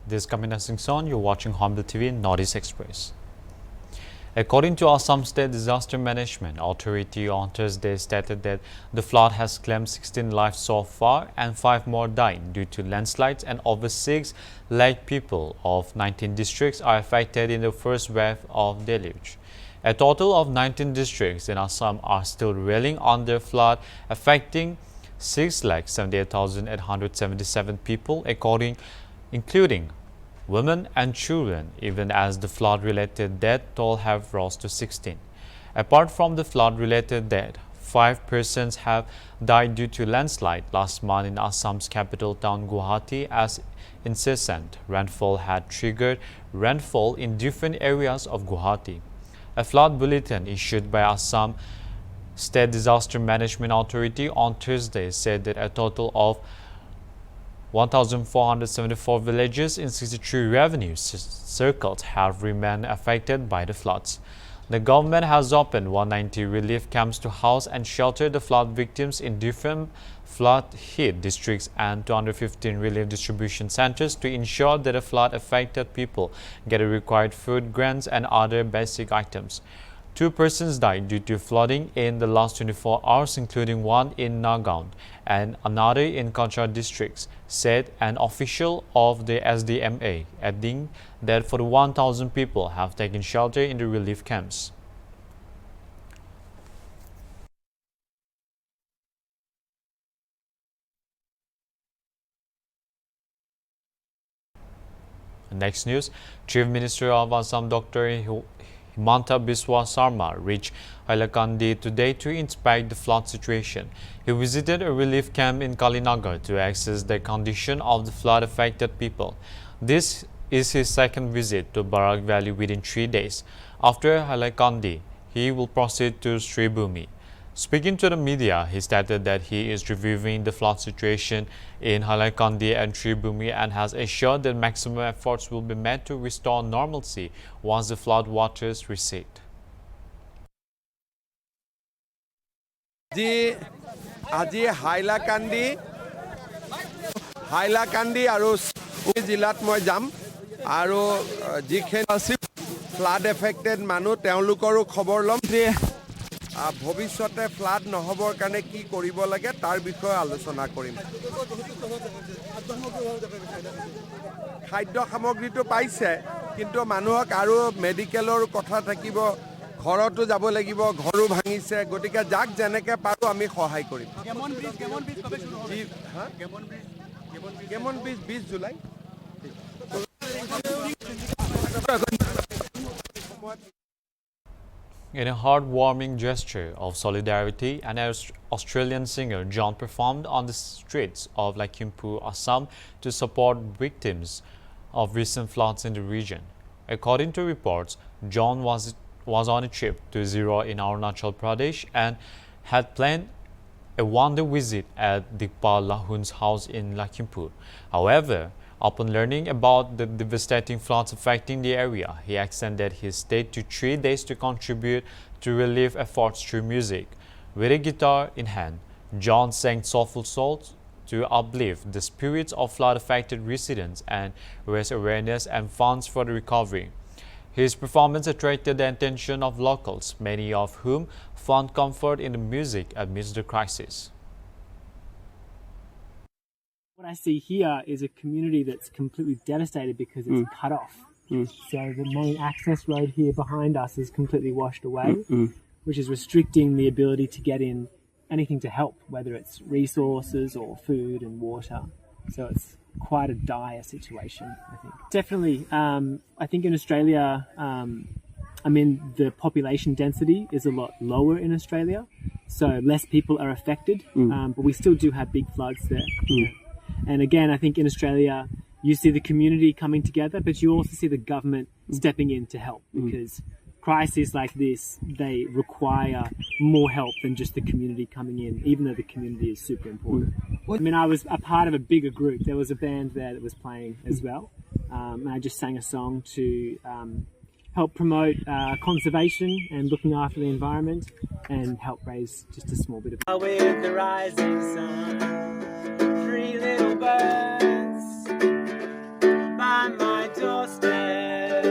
This is Kamina Singson. You're watching HornbillTV Northeast Express. According to Assam State Disaster Management Authority on Thursday stated that the flood has claimed 16 lives so far and 5 more died due to landslides, and over 6 lakh people of 19 districts are affected in the first wave of deluge. A total of 19 districts in Assam are still reeling under flood, affecting 6,78,877 people, including women and children, even as the flood-related death toll have rose to 16. Apart from the flood-related death, 5 persons have died due to landslide last month in Assam's capital town Guwahati, as incessant rainfall had triggered rainfall in different areas of Guwahati. A flood bulletin issued by Assam State Disaster Management Authority on Thursday said that a total of 1,474 villages in 63 revenue circles have remained affected by the floods. The government has opened 190 relief camps to house and shelter the flood victims in different flood-hit districts and 215 relief distribution centers to ensure that the flood-affected people get the required food, grains, and other basic items. 2 persons died due to flooding in the last 24 hours, including one in Nagaon and another in Kanchar districts, said an official of the SDMA, adding that 41,000 people have taken shelter in the relief camps. Next news, Chief Minister of Assam Dr. Himanta Biswa Sarma reached Hailakandi today to inspect the flood situation. He visited a relief camp in Kalinagar to assess the condition of the flood-affected people. This is his second visit to Barak Valley within 3 days. After Hailakandi, he will proceed to Sribhumi. Speaking to the media, he stated that he is reviewing the flood situation in Hailakandi and Sribhumi and has assured that maximum efforts will be made to restore normalcy once the flood waters recede. আজি হাইলাকান্দি আৰু জিলাত মই যাম আৰু যিখিনি flood affected মানুহ তেওঁলোকৰো খবৰ ল'ম যে ভৱিষ্যতে ফ্লাড নহবৰ কাৰণে কি কৰিব লাগে তাৰ বিষয়ে আলোচনা কৰিম। খাদ্য সামগ্ৰীটো পাইছে, কিন্তু মানুহক আৰু মেডিকেলৰ কথা থাকিব, ঘৰতো যাব লাগিব, ঘৰো ভাঙিছে, গতিকে যাক যেনেকৈ পাৰোঁ আমি সহায় কৰিম। কেমন bridge 20 July. In a heartwarming gesture of solidarity, an Australian singer, John, performed on the streets of Lakhimpur, Assam, to support victims of recent floods in the region. According to reports, John was on a trip to Zero in Arunachal Pradesh and had planned a one-day visit at Dikpal Lahun's house in Lakhimpur. However, upon learning about the devastating floods affecting the area, he extended his stay to 3 days to contribute to relief efforts through music. With a guitar in hand, John sang soulful songs to uplift the spirits of flood-affected residents and raise awareness and funds for the recovery. His performance attracted the attention of locals, many of whom found comfort in the music amidst the crisis. What I see here is a community that's completely devastated because it's cut off. So the main access road here behind us is completely washed away, which is restricting the ability to get in anything to help, whether it's resources or food and water. So it's quite a dire situation, I think. Definitely, I think in Australia, the population density is a lot lower in Australia, so less people are affected, but we still do have big floods there. And again, I think in Australia, you see the community coming together, but you also see the government stepping in to help, because crises like this, they require more help than just the community coming in, even though the community is super important. I was a part of a bigger group. There was a band there that was playing as well. And I just sang a song to help promote conservation and looking after the environment and help raise just a small bit of... With the rising sun, 3 little birds by doorstep,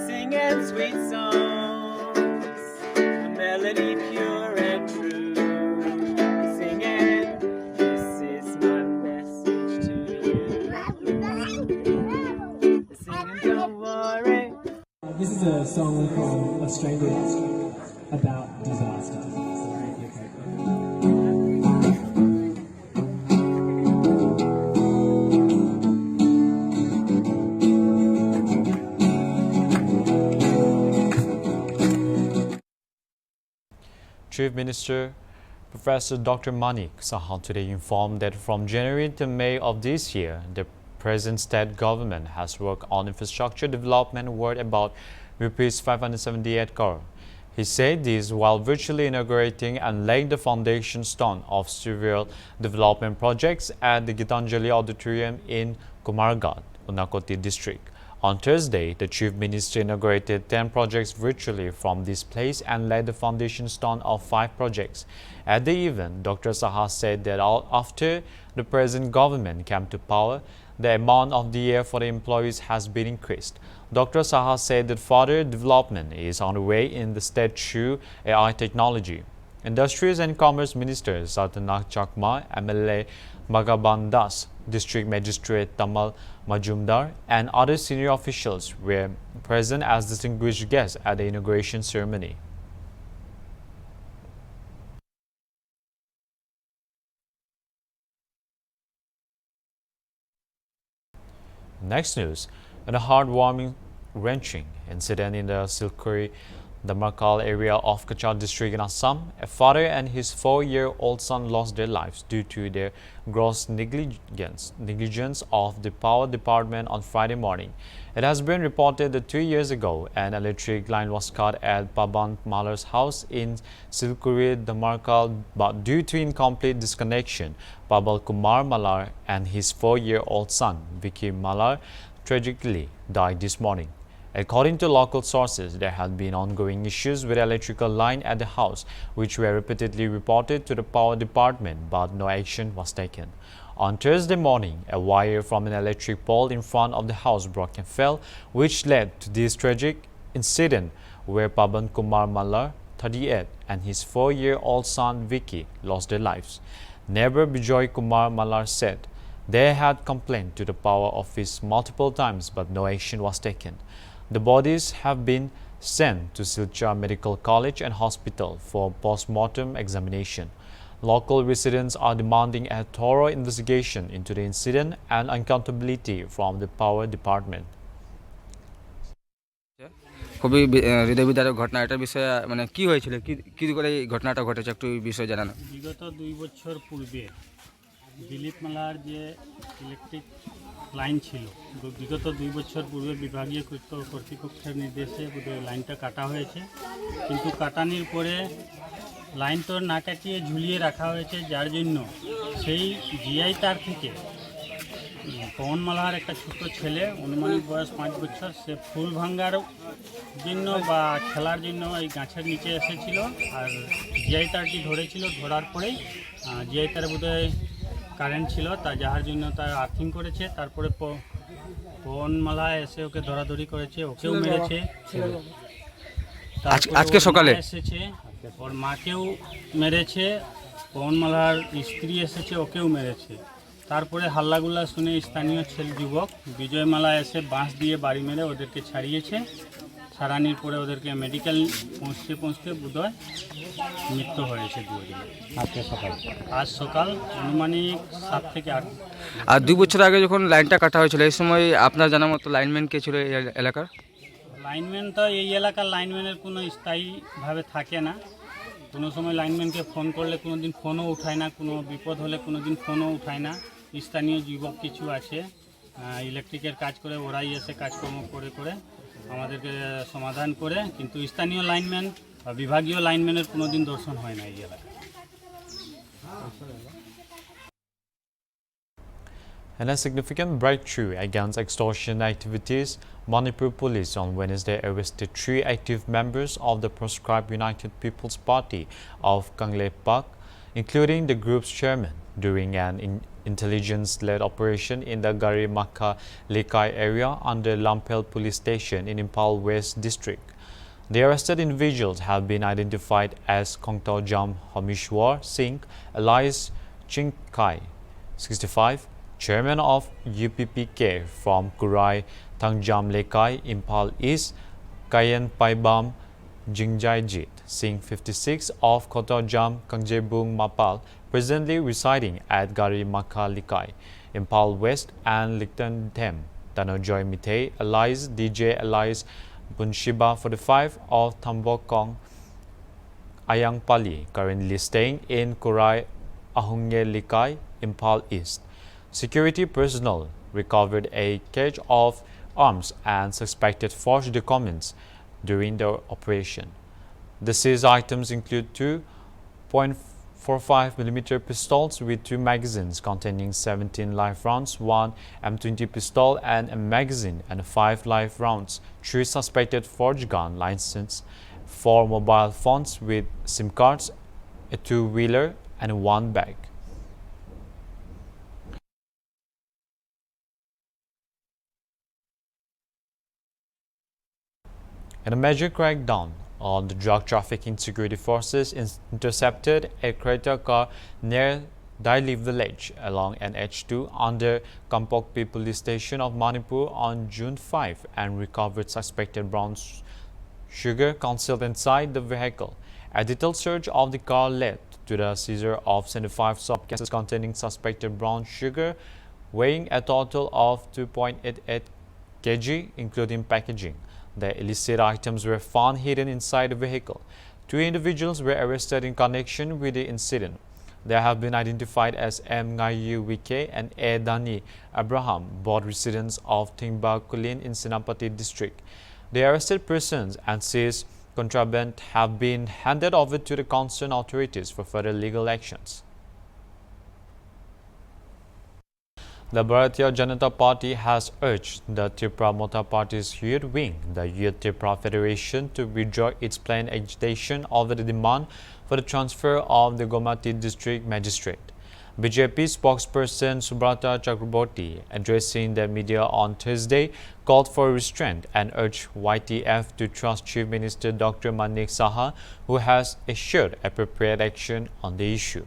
singing sweet songs, a melody pure and true, singing, this is my message to you. Singing, don't worry. This is a song from Australia about disaster. Chief Minister Professor Dr. Manik Sahal today informed that from January to May of this year, the present state government has worked on infrastructure development worth about rupees 578 crore. He said this while virtually inaugurating and laying the foundation stone of several development projects at the Gitanjali Auditorium in Kumarghat, Unakoti district. On Thursday, the Chief Minister inaugurated 10 projects virtually from this place and laid the foundation stone of 5 projects. At the event, Dr. Saha said that after the present government came to power, the amount of the year for the employees has been increased. Dr. Saha said that further development is on the way in the state through AI technology. Industries and Commerce Minister Sartanak Chakma, MLA Magaban Das, District Magistrate Tamal Majumdar, and other senior officials were present as distinguished guests at the inauguration ceremony. Next news, in a heartwarming, wrenching incident in the Silkuri, the Markal area of Kachar district in Assam, a father and his 4-year-old son lost their lives due to their gross negligence of the power department on Friday morning. It has been reported that 2 years ago, an electric line was cut at Paban Malar's house in Silkuri, the Markal, but due to incomplete disconnection, Pabal Kumar Malar and his 4-year-old son, Vicky Malar, tragically died this morning. According to local sources, there had been ongoing issues with the electrical line at the house, which were repeatedly reported to the power department, but no action was taken. On Thursday morning, a wire from an electric pole in front of the house broke and fell, which led to this tragic incident where Paban Kumar Malar, 38, and his 4-year-old son Vicky lost their lives. Neighbor Bijoy Kumar Malar said they had complained to the power office multiple times, but no action was taken. The bodies have been sent to Silchar Medical College and Hospital for post-mortem examination. Local residents are demanding a thorough investigation into the incident and accountability from the power department. খুবই হৃদয়বিদারক ঘটনা। এটার বিষয়ে মানে কি হয়েছিল, কি করে এই ঘটনাটা ঘটেছে একটু বিষয় জানানো। বিগত 2 বছর পূর্বে দিলীপ মালার যে ইলেকট্রিক লাইন ছিল, বিগত 2 বছর পূর্বে বিভাগীয় কর্তৃপক্ষের নির্দেশে লাইনটা কাটা হয়েছে, কিন্তু কাটানোর পরে লাইন তো না কাটিয়ে ঝুলিয়ে রাখা হয়েছে, যার জন্য সেই জিআই তার থেকে পবন মালার একটা ছোট ছেলে, অনুমানিক বয়স 5 বছর, সে ফুল ভাঙ্গার জন্য বা খেলার জন্য এই গাছের নিচে এসেছিল, আর জিআই তারটি ধরেছিল। ধরার পরেই জিআই তার বোধহয় কারেন্ট ছিল, তা যার জন্য তার আর্থিং করেছে। তারপরে পবন মালা এসে ওকে ধরাধরি করেছে, ওকেও মেরেছে। আজকে সকালে এসেছে, ওর মাকেও মেরেছে, পবন মালার স্ত্রী এসেছে, ওকেও মেরেছে। তারপরে হাল্লাগুল্লা শুনে স্থানীয় যুবক বিজয় মালা এসে বাঁশ দিয়ে বাড়ি মেরে ওদেরকে ছাড়িয়েছে। ছাড়ানোর পরে ওদেরকে মেডিকেল পৌঁছতে বোধহয় মৃত্যু হয়েছে দুজনে। আজ সকাল অনুমানিক 7 থেকে 8। আর 2 বছর আগে যখন লাইনটা কাটা হয়েছিল, এই সময় আপনার জানা মতো লাইনম্যান কে ছিল এই এলাকার? লাইনম্যান তো এই এলাকার লাইনম্যানের কোনো স্থায়ীভাবে থাকে না। কোনো সময় লাইনম্যানকে ফোন করলে কোনো দিন ফোনও উঠায় না, কোনো বিপদ হলে কোনো দিন ফোনও উঠায় না। স্থানীয় যুবক কিছু আছে ইলেকট্রিকের কাজ করে, ওরাই এসে কাজকর্ম করে আমাদেরকে সমাধান করে, কিন্তু স্থানীয় লাইনম্যান বা বিভাগীয় লাইনম্যানের কোনো দিন দর্শন হয় না এই এলাকায়। In a significant breakthrough against extortion activities, Manipur police on Wednesday arrested 3 active members of the proscribed United People's Party of Kangleipak, including the group's chairman. during an intelligence-led operation in the Gari Makha Lekai area under Lampel police station in Impal West district. The arrested individuals have been identified as Kongtao Jam Hamishwar Singh, alias Chingkai, 65, chairman of UPPK from Kurai Thangjam Lekai, Impal East, Kayan Paibam Jingjaijit Singh, 56, of Kongtao Jam Kangjebung Mapal, presently residing at Gari Makha Lekai, Impal West, and Liktan Them, Tanojoy Mitei, alias DJ, alias Bunshiba, 45, of Thambokong Ayang Pali, currently staying in Kurai Ahunge Lekai, Impal East. Security personnel recovered a cache of arms and suspected forged documents during the operation. The seized items include 2.45mm pistols with 2 magazines containing 17 live rounds, 1 M20 pistol and a magazine, and 5 live rounds, 3 suspected forged gun licenses, 4 mobile phones with SIM cards, a 2-wheeler, and 1 bag. In a major crackdown on the drug trafficking, security forces intercepted a Creta car near Daili village along NH2 under Kampokpi police station of Manipur on June 5 and recovered suspected brown sugar concealed inside the vehicle. A detailed search of the car led to the seizure of 75 soft cases containing suspected brown sugar, weighing a total of 2.88 kg, including packaging. The illicit items were found hidden inside the vehicle. 2 individuals were arrested in connection with the incident. They have been identified as M. Ngayu Wike and A. Dani Abraham, both residents of Tingba Kulin in Senapati district. The arrested persons and seized contraband have been handed over to the concerned authorities for further legal actions. The Bharatiya Janata Party has urged the Tripura Mota Party's youth wing, the Youth Tripura Federation, to withdraw its planned agitation over the demand for the transfer of the Gomati District Magistrate. BJP spokesperson Subrata Chakraborty, addressing the media on Thursday, called for restraint and urged YTF to trust Chief Minister Dr. Manik Saha, who has assured appropriate action on the issue.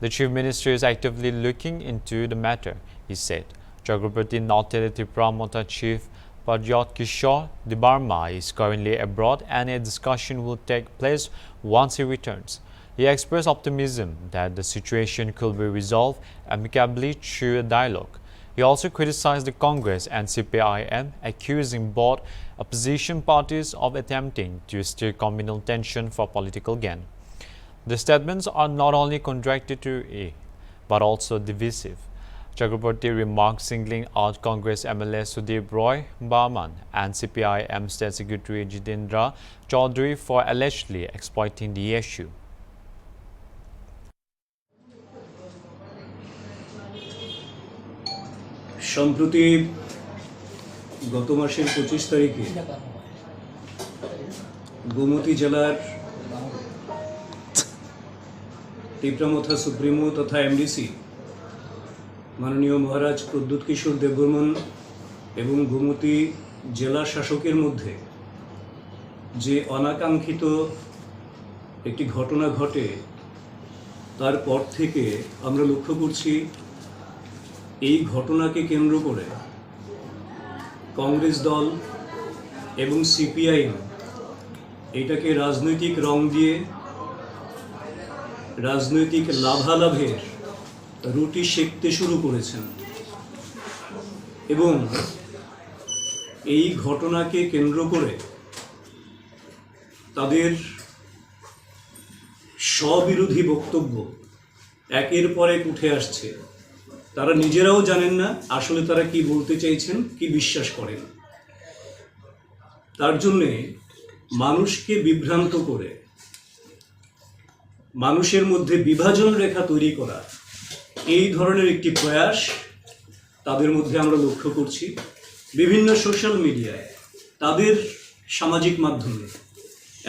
The Chief Minister is actively looking into the matter, he said. Chakraborty noted that Tripura Mota Chief Padyot Kishore Debarma is currently abroad and a discussion will take place once he returns. He expressed optimism that the situation could be resolved amicably through a dialogue. He also criticized the Congress and CPIM, accusing both opposition parties of attempting to stir communal tension for political gain. The statements are not only contradictory but also divisive. Chakraborty remarked, singling out Congress MLA Sudeep Roy Barman and CPIM State Secretary Jitendra Chaudhary for allegedly exploiting the issue. সম্প্রতি গত মাসের 25 তারিখে গোমতী জেলার টিপ্রামথা supremo তথা MDC মাননীয় মহারাজ প্রদ্যুৎ কিশোর দেববর্মন এবং গোমতী জেলা শাসকের মধ্যে যে অনাকাঙ্ক্ষিত একটি ঘটনা ঘটে, তারপর থেকে আমরা লক্ষ্য করছি এই ঘটনাকে কেন্দ্র করে কংগ্রেস দল এবং সিপিআইএম এটাকে রাজনৈতিক রং দিয়ে রাজনৈতিক লাভালাভের রুটি সেঁকতে শুরু করেছেন এবং এই ঘটনাকে কেন্দ্র করে তাদের স্ববিরোধী বক্তব্য একের পর এক উঠে আসছে। তারা নিজেরাও জানেন না আসলে তারা কি বলতে চাইছেন, কি বিশ্বাস করেন। তার জন্যে মানুষকে বিভ্রান্ত করে মানুষের মধ্যে বিভাজন রেখা তৈরি করা এই ধরনের একটি প্রয়াস তাদের মধ্যে আমরা লক্ষ্য করছি। বিভিন্ন সোশ্যাল মিডিয়ায় তাদের সামাজিক মাধ্যমে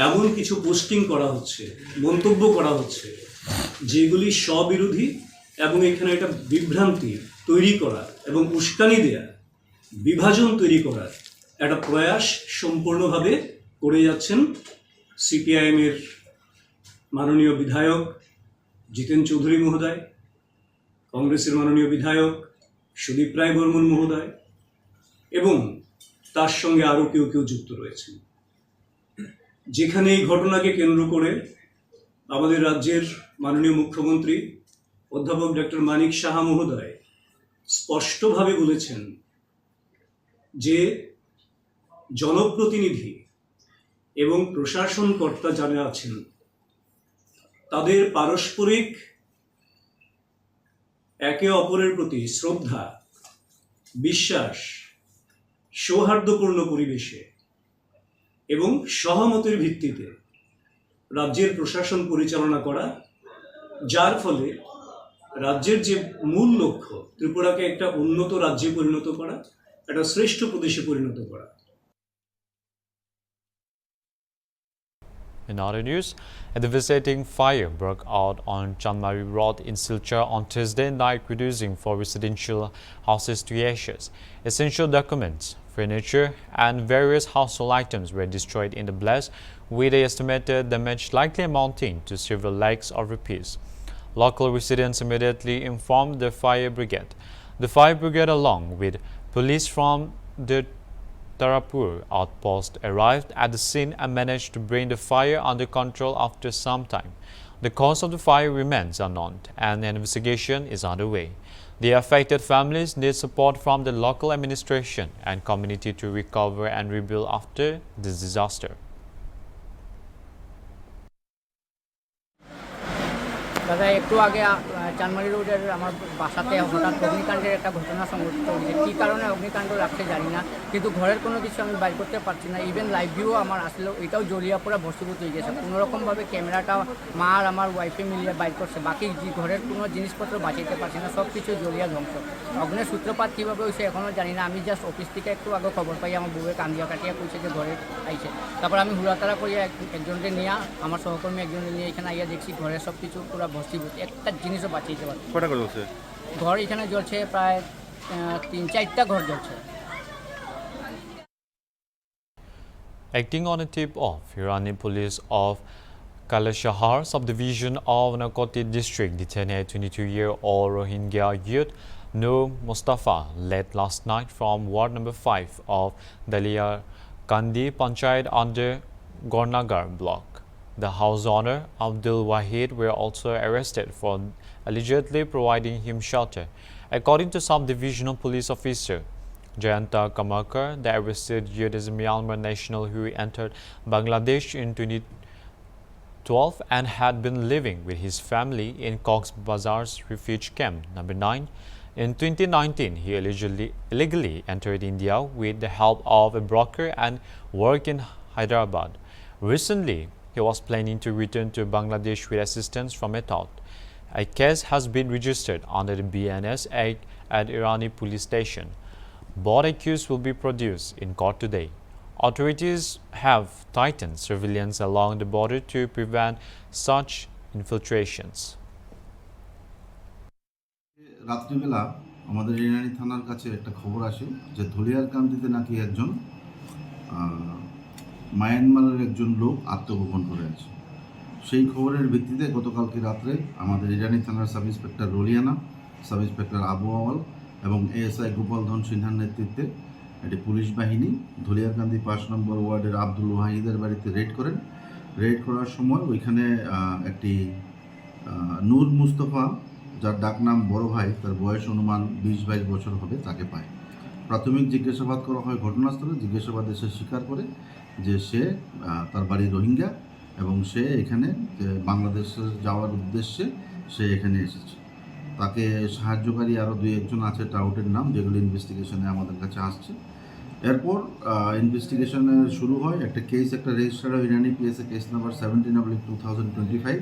এমন কিছু পোস্টিং করা হচ্ছে, মন্তব্য করা হচ্ছে যেগুলি স্ববিরোধী এবং এখানে একটা বিভ্রান্তি তৈরি করা এবং উস্কানি দেয়া, বিভাজন তৈরি করার একটা প্রয়াস সম্পূর্ণভাবে করে যাচ্ছেন সিপিআইএমের মাননীয় বিধায়ক জিতেন চৌধুরী মহোদয়, কংগ্রেসের মাননীয় বিধায়ক সুদীপ রায় বর্মন মহোদয় এবং তার সঙ্গে আরও কেউ কেউ যুক্ত রয়েছেন। যেখানে এই ঘটনাকে কেন্দ্র করে আমাদের রাজ্যের মাননীয় মুখ্যমন্ত্রী অধ্যাপক ডক্টর মানিক সাহা মহোদয় স্পষ্টভাবে বলেছেন যে জনপ্রতিনিধি এবং প্রশাসনকর্তা যারা আছেন তাদের পারস্পরিক একে অপরের প্রতি শ্রদ্ধা, বিশ্বাস, সৌহার্দ্যপূর্ণ পরিবেশে এবং সহমতের ভিত্তিতে রাজ্যের প্রশাসন পরিচালনা করা, যার ফলে রাজ্যের যে মূল লক্ষ্য ত্রিপুরাকে একটা উন্নত রাজ্যে পরিণত করা, একটা শ্রেষ্ঠ প্রদেশে পরিণত করা। In other news, a devastating fire broke out on Chanmari Road in Silchar on Tuesday night, reducing 4 residential houses to ashes. Essential documents, furniture, and various household items were destroyed in the blast, with the estimated damage likely amounting to several lakhs of rupees. Local residents immediately informed the fire brigade. The fire brigade, along with police from the Tarapur outpost, arrived at the scene and managed to bring the fire under control after some time. The cause of the fire remains unknown and an investigation is underway. The affected families need support from the local administration and community to recover and rebuild after this disaster. দাদা একটু আগে চানমারি রোডের আমার বাসাতে হঠাৎ অগ্নিকাণ্ডের একটা ঘটনা সংঘটিত হয়েছে। কী কারণে অগ্নিকাণ্ড লাগছে জানি না, কিন্তু ঘরের কোনো কিছু আমি বাইর করতে পারছি না। ইভেন লাইভ ভিউ আমার আসলেও এটাও জলিয়া পুরো ভস্মীভূত হয়ে গেছে। কোনোরকমভাবে ক্যামেরাটা মা আর আমার ওয়াইফে মিলিয়ে বাইর করছে, বাকি ঘরের কোনো জিনিসপত্র বাঁচাইতে পারছি না, সব কিছু জলিয়া ধ্বংস। অগ্নের সূত্রপাত কীভাবে হয়েছে এখনও জানি না। আমি জাস্ট অফিস থেকে একটু আগে খবর পাই, আমার বউয়ের কান্দিয়া কাটিয়া কইছে যে ঘরে আইছে। তারপর আমি হুড়াতাড়া করিয়া একজনকে নিয়ে, আমার সহকর্মী একজনকে নিয়ে এখানে আইয়া দেখছি ঘরের সব কিছু পুরো ভস্মীভূত, একটা জিনিসও বাঁচিয়ে পারছি। কটা ঘর জ্বলছে? ঘর এখানে জ্বলছে প্রায় 3-4টা ঘর জ্বলছে। Acting on a tip of Irani police of Kalashahar subdivision of Nakoti district detained a 22-year-old Rohingya youth Noor Mustafa late last night from ward number 5 of Dalia Kandi Panchayat under Gornagar block. The house owner Abdul Wahid were also arrested for allegedly providing him shelter. According to subdivisional police officer Jayanta Kamakar, the arrested youth is a Myanmar national who entered Bangladesh in 2012 and had been living with his family in Cox's Bazar's refuge camp number 9. In 2019, he illegally entered India with the help of a broker and worked in Hyderabad. Recently, he was planning to return to Bangladesh with assistance from a thought. A case has been registered under the BNS Act at Irani police station. Both accused will be produced in court today. Authorities have tightened surveillance along the border to prevent such infiltrations. রাত্রিবেলা আমাদের ইরানি থানার কাছে একটা খবর আসে যে ধুলিয়ার কান্দিতে নাকি একজন মায়ানমারের একজন লোক আত্মগোপন করে আছে। সেই খবরের ভিত্তিতে গতকালকে রাত্রে আমাদের ইরানি থানার sub inspector Roliana, sub inspector Abu Awal এবং এএসআই গোপাল ধন সিনহার নেতৃত্বে একটি পুলিশ বাহিনী ধুলিয়ারকান্দি 5 নম্বর ওয়ার্ডের আব্দুল ওয়াহিদের বাড়িতে রেড করেন। রেড করার সময় ওইখানে একটি নূর মুস্তফা, যার ডাকনাম বড় ভাই, তার বয়স অনুমান 20-22 বছর হবে, তাকে পায়। প্রাথমিক জিজ্ঞাসাবাদ করা হয় ঘটনাস্থলে। জিজ্ঞাসাবাদে সে স্বীকার করে যে সে তার বাড়ি রোহিঙ্গা এবং সে এখানে বাংলাদেশে যাওয়ার উদ্দেশ্যে সে এখানে এসেছে। তাকে সাহায্যকারী আরও 2-1জন আছে, টাউটের নাম, যেগুলো ইনভেস্টিগেশনে আমাদের কাছে আসছে। এরপর ইনভেস্টিগেশনে শুরু হয়। একটা রেজিস্টার হয় Irani PSA case number 17/2025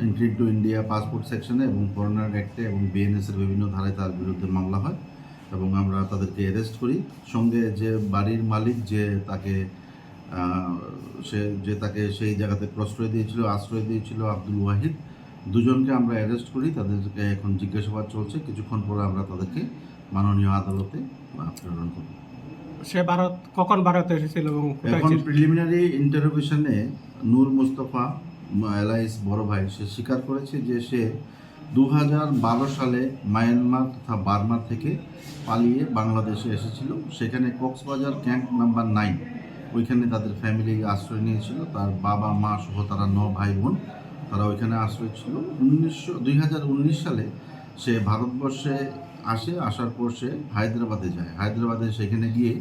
entry to India passport সেকশনে এবং ফরেনার অ্যাক্টে এবং বিএনএসের বিভিন্ন ধারায় তার বিরুদ্ধে মামলা হয় এবং আমরা তাদেরকে অ্যারেস্ট করি। সঙ্গে যে বাড়ির মালিক যে তাকে সেই জায়গাতে আশ্রয় দিয়েছিল আব্দুল ওয়াহিদ, দুজনকে আমরা অ্যারেস্ট করি, তাদেরকে এখন জিজ্ঞাসাবাদ চলছে। কিছুক্ষণ পরে আমরা তাদেরকে মাননীয় আদালতে প্রেরণ করব। সে কখন ভারতে এসেছিল এবং এখন প্রিলিমিনারি ইন্টারোগেশনে নূর মুস্তফা এলাইস বড় ভাই সে স্বীকার করেছে যে সে 2012 সালে মায়ানমার তথা বার্মা থেকে পালিয়ে বাংলাদেশে এসেছিল। সেখানে কক্সবাজার ক্যাম্প নাম্বার 9 ওইখানে তাদের ফ্যামিলি আশ্রয় নিয়েছিল। তার বাবা মা সহ তারা 9 ভাই বোন, তারা ওইখানে আশ্রয় ছিল। 2019 সালে সে ভারতবর্ষে আসার পর সে হায়দ্রাবাদে যায়। হায়দ্রাবাদে সেখানে গিয়ে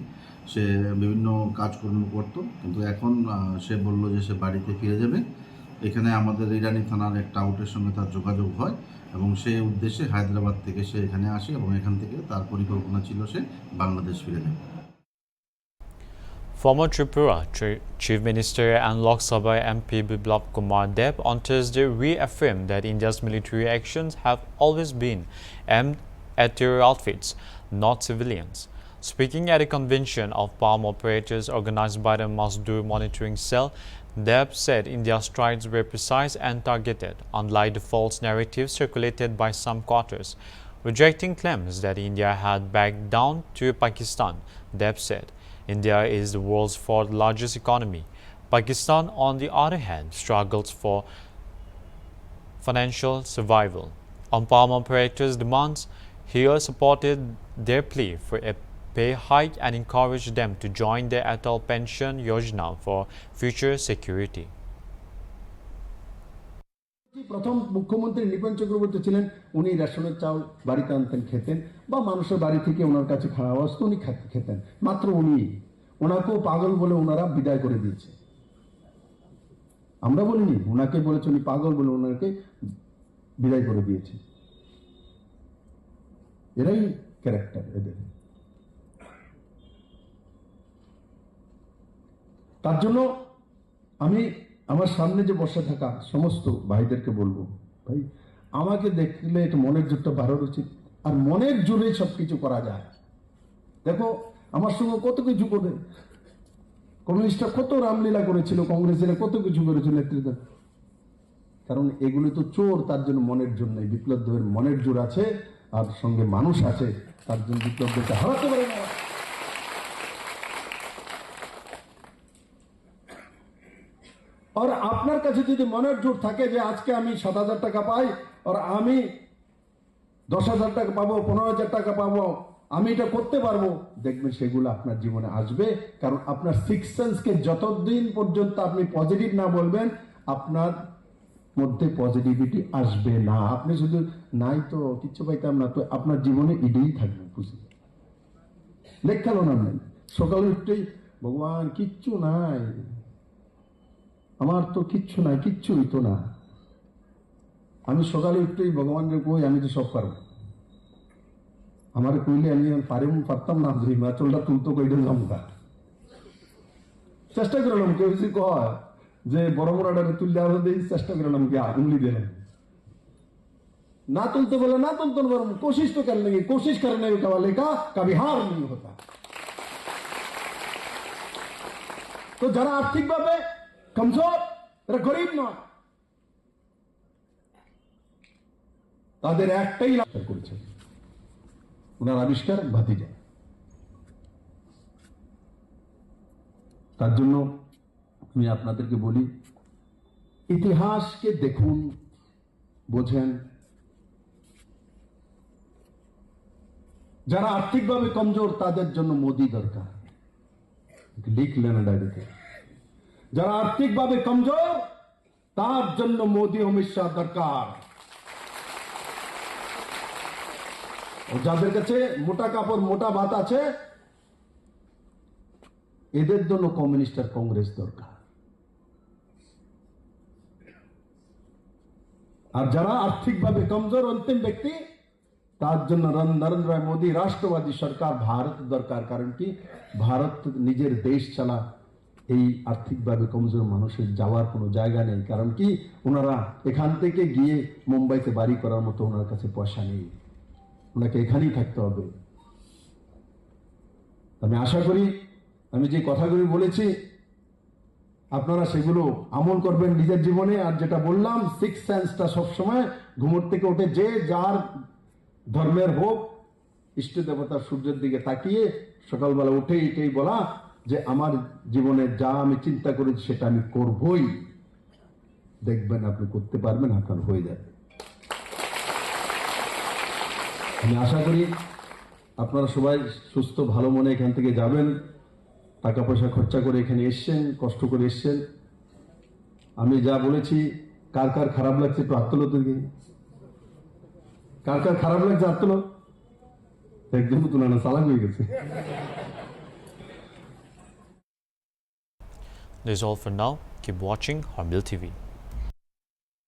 সে বিভিন্ন কাজকর্ম করত, কিন্তু এখন সে বলল যে সে বাড়িতে ফিরে যাবে। এখানে আমাদের ইরানি থানার একটা আউটের সঙ্গে তার যোগাযোগ হয় এবং সেই উদ্দেশ্যে হায়দ্রাবাদ থেকে সে এখানে আসে এবং এখান থেকে তার পরিকল্পনা ছিল সে বাংলাদেশ ফিরে যাবে। Former Tripura Chief Minister and Lok Sabha MP Biplab Kumar Deb on Thursday reaffirmed that India's military actions have always been aimed at terror outfits, not civilians. Speaking at a convention of palm operators organized by the Mazdoor Monitoring Cell, Deb said India's strikes were precise and targeted, unlike the false narrative circulated by some quarters. Rejecting claims that India had backed down to Pakistan, Deb said, India is the world's fourth largest economy. Pakistan, on the other hand, struggles for financial survival. On palm operators' demands, he supported their plea for a pay hike and encouraged them to join the Airtel pension yojana for future security. প্রথম মুখ্যমন্ত্রী নৃপেন চক্রবর্তী ছিলেন, উনি রেশনের চাউল বাড়িতে আনতেন, খেতেন, বা মানুষের বাড়ি থেকে ওনার কাছে খাওয়া বস্তু উনি খেতেন। মাত্র উনি, ওনাকেও পাগল বলে ওনারা বিদায় করে দিয়েছে। আমরা বলিনি, ওনাকে বলেছে উনি পাগল বলে ওনাকে বিদায় করে দিয়েছে। এরাই ক্যারেক্টার এদের। তার জন্য আমি আমার সামনে যে বসে থাকা সমস্ত ভাইদেরকে বলবো, ভাই আমাকে দেখলে একটু মনের জোরটা বাড়ানো উচিত। আর মনের জোরে সবকিছু করা যায়। দেখো আমার সঙ্গে কত কিছু করে কমিউনিস্টরা কত রামলীলা করেছিল, কংগ্রেসেরা কত কিছু করেছিল নেতৃত্ব। কারণ এগুলো তো চোর, তার জন্য মনের জোর নেই। বিপ্লব দেবের মনের জোর আছে আর সঙ্গে মানুষ আছে, তার জন্য বিপ্লব দেবকে হারাতে পারে না। আর আপনার কাছে যদি মনের জোর থাকে যে আজকে আমি 7,000 টাকা পাই আর আমি 10,000 টাকা পাবো, 15,000 টাকা পাবো, আমি এটা করতে পারবো, দেখবেন সেগুলো আপনার জীবনে আসবে। কারণ আপনার সিক্স সেন্সকে যতদিন পর্যন্ত আপনি পজিটিভ না বলবেন, আপনার মধ্যে পজিটিভিটি আসবে না। আপনি শুধু নাই তো কিচ্ছু পাইতাম না, তো আপনার জীবনে এটাই থাকবে। বুঝি লেখালো না, সকালে উঠতেই ভগবান কিচ্ছু নাই, আমার তো কিচ্ছু নাই, কিচ্ছু হইতো না। আমি সকালে উঠতেই ভগবানকে কই আমি তো সব পারবো। আমার কইলে আমি পারতাম না, হিমাচলটা তুলতো কইলে জমকা চেষ্টা করলাম। কেউ যদি কয় যে বড় বড়টা তুললে দিই, চেষ্টা করলাম কি উংলি দিলাম, না তুলতে বলে না তুলতে পারবো। কোশিশ তো করলে কোশিশ করने वाले का कभी हार नहीं होता। তো যারা আর্থিকভাবে কমজোর, এরা গরিব নয়, তাদের একটাই লক্ষ্য করেছে, ওনার আবিষ্কার ভাতিজা। তার জন্য আমি আপনাদেরকে বলি, ইতিহাসকে দেখুন, বোঝেন। যারা আর্থিকভাবে কমজোর তাদের জন্য মোদি দরকার, লিখলেন ডায়েরিতে। যারা আর্থিকভাবে কমজোর তার জন্য মোদি অমিত শাহ দরকার। যাদের কাছে মোটা কাপড় মোটা ভাত আছে এদের জন্য কমিউনিস্ট আর কংগ্রেস দরকার। আর যারা আর্থিকভাবে কমজোর অন্তিম ব্যক্তি তার জন্য নরেন্দ্র মোদী রাষ্ট্রবাদী সরকার ভারত দরকার। কারণ কি ভারত নিজের দেশ চালা, এই আর্থিকভাবে কমজোর মানুষের যাওয়ার কোনো জায়গা নেই। কারণ কি ওনারা এখান থেকে গিয়ে মুম্বাইতে বাড়ি করার মতো ওনার কাছে পয়সা নেই, ওনাকে এখানেই থাকতে হবে। আমি আশা করি আমি যে কথাগুলি বলেছি আপনারা সেগুলো আমল করবেন নিজের জীবনে। আর যেটা বললাম, সিক্স সেন্সটা সবসময় ঘুমোর থেকে উঠে যে যার ধর্মের হোক, ইষ্ট দেবতার সূর্যের দিকে তাকিয়ে সকালবেলা উঠে এটাই বলা যে আমার জীবনে যা আমি চিন্তা করেছি সেটা আমি করবই। দেখবেন আপনি করতে পারবেন, আপনার হয়ে যাবে। আমি আশা করি আপনারা সবাই সুস্থ ভালো মনে এখান থেকে যাবেন। টাকা পয়সা খরচা করে এখানে এসছেন, কষ্ট করে এসছেন। আমি যা বলেছি, কার কার খারাপ লাগছে একটু হাত তোলো তো দেখি। কার কার খারাপ লাগছে হাত তোলো। একদম তুলে না, চালাক হয়ে গেছে। This is all for now. Keep watching Hornbill TV.